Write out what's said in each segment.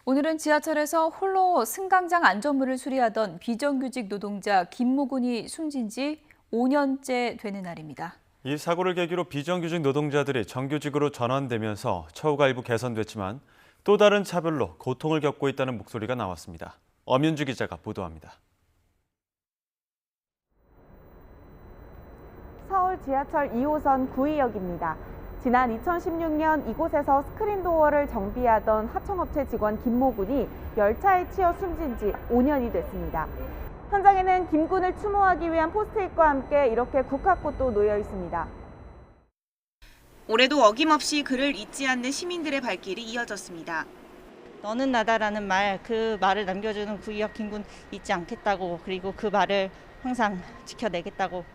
오늘은 지하철에서 홀로 승강장 안전문을 수리하던 비정규직 노동자 김모군이 숨진 지 5년째 되는 날입니다. 이 사고를 계기로 비정규직 노동자들이 정규직으로 전환되면서 처우가 일부 개선됐지만 또 다른 차별로 고통을 겪고 있다는 목소리가 나왔습니다. 엄윤주 기자가 보도합니다. 서울 지하철 2호선 구의역입니다. 지난 2016년 이곳에서 스크린도어를 정비하던 하청업체 직원 김모군이 열차에 치여 숨진 지 5년이 됐습니다. 현장에는 김 군을 추모하기 위한 포스트잇과 함께 이렇게 국화꽃도 놓여 있습니다. 올해도 어김없이 그를 잊지 않는 시민들의 발길이 이어졌습니다. 너는 나다라는 말, 그 말을 남겨주는 구의역 김군 잊지 않겠다고, 그리고 그 말을 항상 지켜내겠다고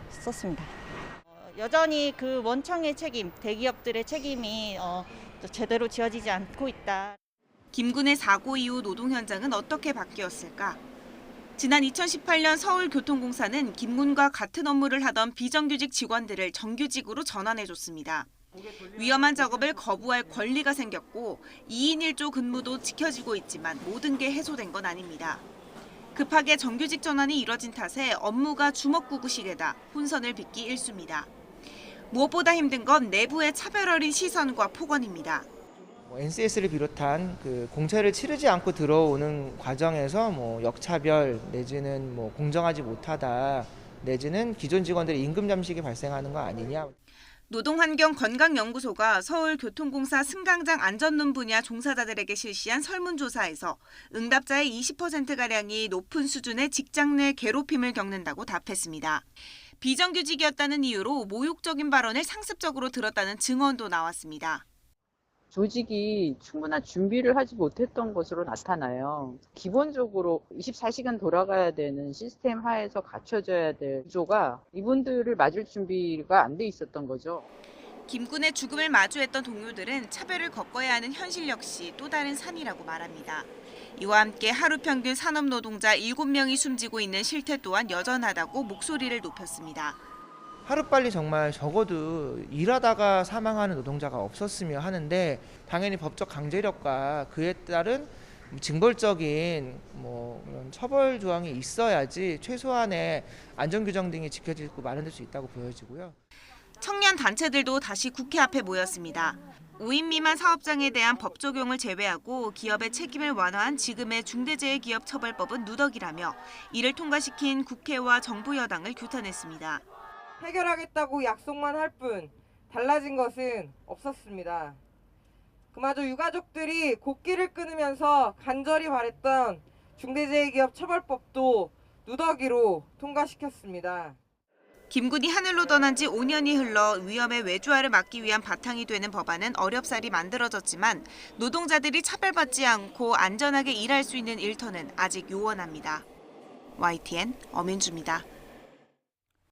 썼습니다. 여전히 그 원청의 책임, 대기업들의 책임이 제대로 지어지지 않고 있다. 김군의 사고 이후 노동 현장은 어떻게 바뀌었을까? 지난 2018년 서울교통공사는 김군과 같은 업무를 하던 비정규직 직원들을 정규직으로 전환해줬습니다. 위험한 작업을 거부할 권리가 생겼고 2인 1조 근무도 지켜지고 있지만 모든 게 해소된 건 아닙니다. 급하게 정규직 전환이 이뤄진 탓에 업무가 주먹구구식에다 혼선을 빚기 일쑤입니다. 무엇보다 힘든 건 내부의 차별 어린 시선과 폭언입니다. NCS를 비롯한 그 공채를 치르지 않고 들어오는 과정에서 역차별 내지는 공정하지 못하다 내지는 기존 직원들의 임금 잠식이 발생하는 거 아니냐. 노동환경건강연구소가 서울교통공사 승강장 안전문 분야 종사자들에게 실시한 설문조사에서 응답자의 20%가량이 높은 수준의 직장 내 괴롭힘을 겪는다고 답했습니다. 비정규직이었다는 이유로 모욕적인 발언을 상습적으로 들었다는 증언도 나왔습니다. 조직이 충분한 준비를 하지 못했던 것으로 나타나요. 기본적으로 24시간 돌아가야 되는 시스템 하에서 갖춰져야 될 구조가 이분들을 맞을 준비가 안 돼 있었던 거죠. 김군의 죽음을 마주했던 동료들은 차별을 겪어야 하는 현실 역시 또 다른 산이라고 말합니다. 이와 함께 하루 평균 산업노동자 7명이 숨지고 있는 실태 또한 여전하다고 목소리를 높였습니다. 하루빨리 정말 적어도 일하다가 사망하는 노동자가 없었으면 하는데 당연히 법적 강제력과 그에 따른 징벌적인 그런 처벌 조항이 있어야지 최소한의 안전규정 등이 지켜지고 마련될 수 있다고 보여지고요. 청년 단체들도 다시 국회 앞에 모였습니다. 5인 미만 사업장에 대한 법 적용을 제외하고 기업의 책임을 완화한 지금의 중대재해기업처벌법은 누더기라며 이를 통과시킨 국회와 정부 여당을 규탄했습니다. 해결하겠다고 약속만 할 뿐 달라진 것은 없었습니다. 그마저 유가족들이 곡기를 끊으면서 간절히 바랬던 중대재해기업처벌법도 누더기로 통과시켰습니다. 김군이 하늘로 떠난 지 5년이 흘러 위험의 외주화를 막기 위한 바탕이 되는 법안은 어렵사리 만들어졌지만 노동자들이 차별받지 않고 안전하게 일할 수 있는 일터는 아직 요원합니다. YTN 엄윤주입니다.